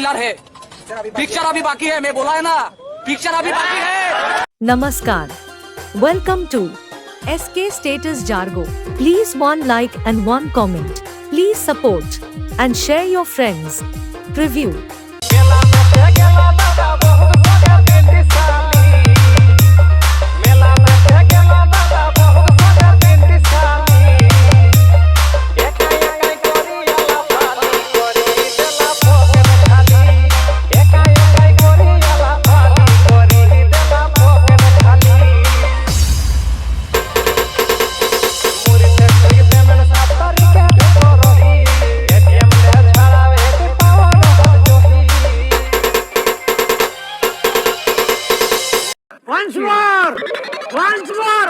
इंतजार है, पिक्चर अभी बाकी है, मैं बोला है ना, पिक्चर अभी बाकी है। Namaskar. Welcome to SK Status Jargo. Please one like and one comment. Please support and share your friends. Preview. Once more! Once more!